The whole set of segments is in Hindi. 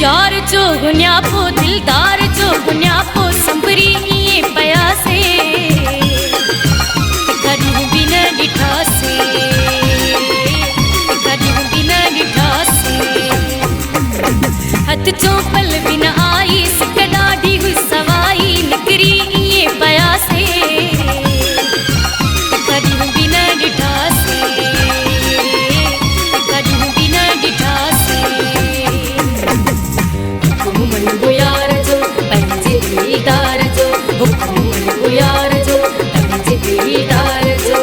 यार जो गुन्यापो दिलदार जो गुन्यापो संभरी इए पया से करूं बिन डिठा से करूं बिन डिठा से हथ चौपल बिन आई सिक ॾाढी हुई सवाई निकरी इए पया से करूं बिन डिठा से करूं बिन डिठा से हुकुम यार जो पंहिंजे दीदार जो हुकुम यार जो पंहिंजे दीदार जो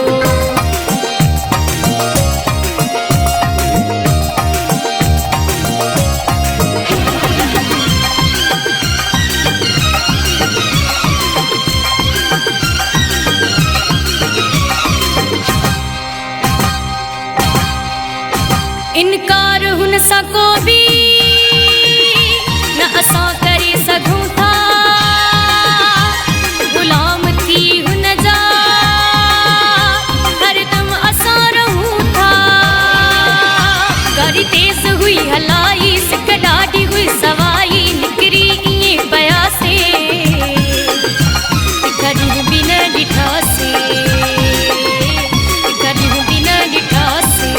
इनकार हुन सां को भी न असां करे सघूं था गुलाम थी हुन जा हरदम असां रहूं था गाड़ी तेज हुई हलाई सिक ॾाढी हुई सवाई निकरी इए पया से कॾहिं बि न ॾिठा से कॾहिं बि न ॾिठा से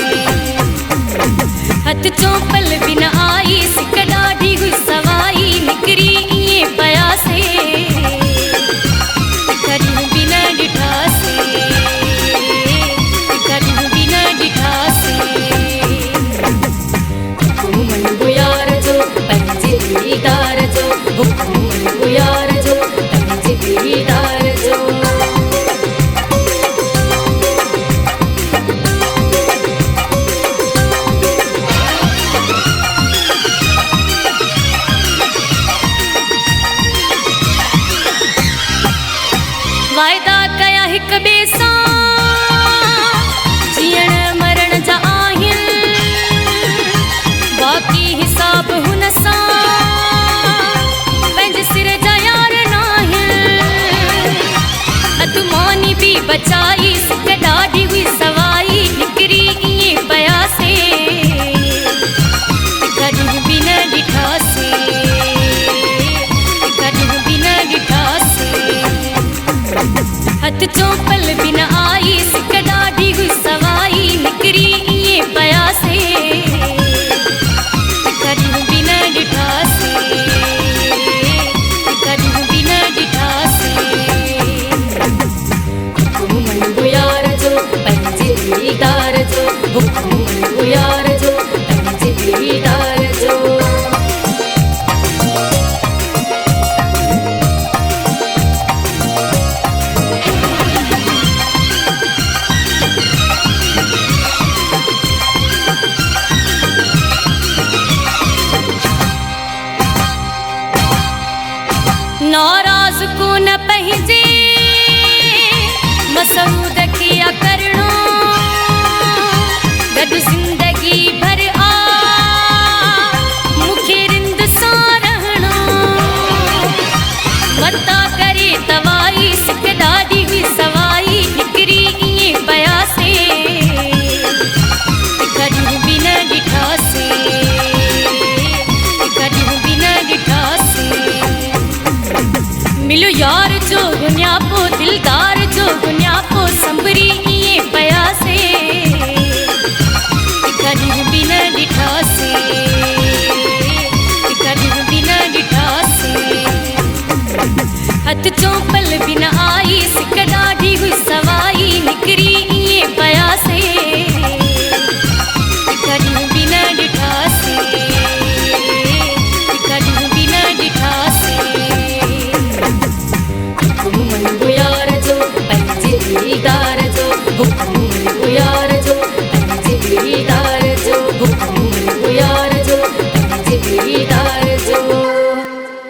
हथ चौपल बिन आई सिक ॾाढी हुई सवाई निकरी इए पया से कॾहिं बि न ॾिठा से कॾहिं बि न ॾिठा से हुकुम यार जो पंहिंजे दीदार जो हुकुम यार जो पंहिंजे दीदार जो वायदा कया हिक ॿिए सां जीअण मरण जा आहिनि बाक़ी हिसाब हुन सां पंहिंजे सिर जा यार नाहिनि अदमानी बि बचाई सिक ॾाढी हुई सवाई निकरी इए पया से कॾहिं बि न ॾिठा से कॾहिं बि न ॾिठा से हथ चौपल बिन आई सिक ॾाढी हुई सवाई निकरी इए पया से कॾहिं बि न ॾिठा से कॾहिं बि न ॾिठा से हुकुम यार जो पंहिंजे दीदार जो हुकुम यार जो पंहिंजे दीदार जो नाराज को न पंहिंजे मसऊद किया करणो गॾु ज़िंदगी भर आ मूंखे रिंद सां रहणो मता करे तवाई सिक ॾाढी हुई सवाई निकरी इए पया से कॾहिं बि न ॾिठा से कॾहिं बि न ॾिठा से मिलो यार जो गुन्यापो दिलदार जो गुन्यापो संभरी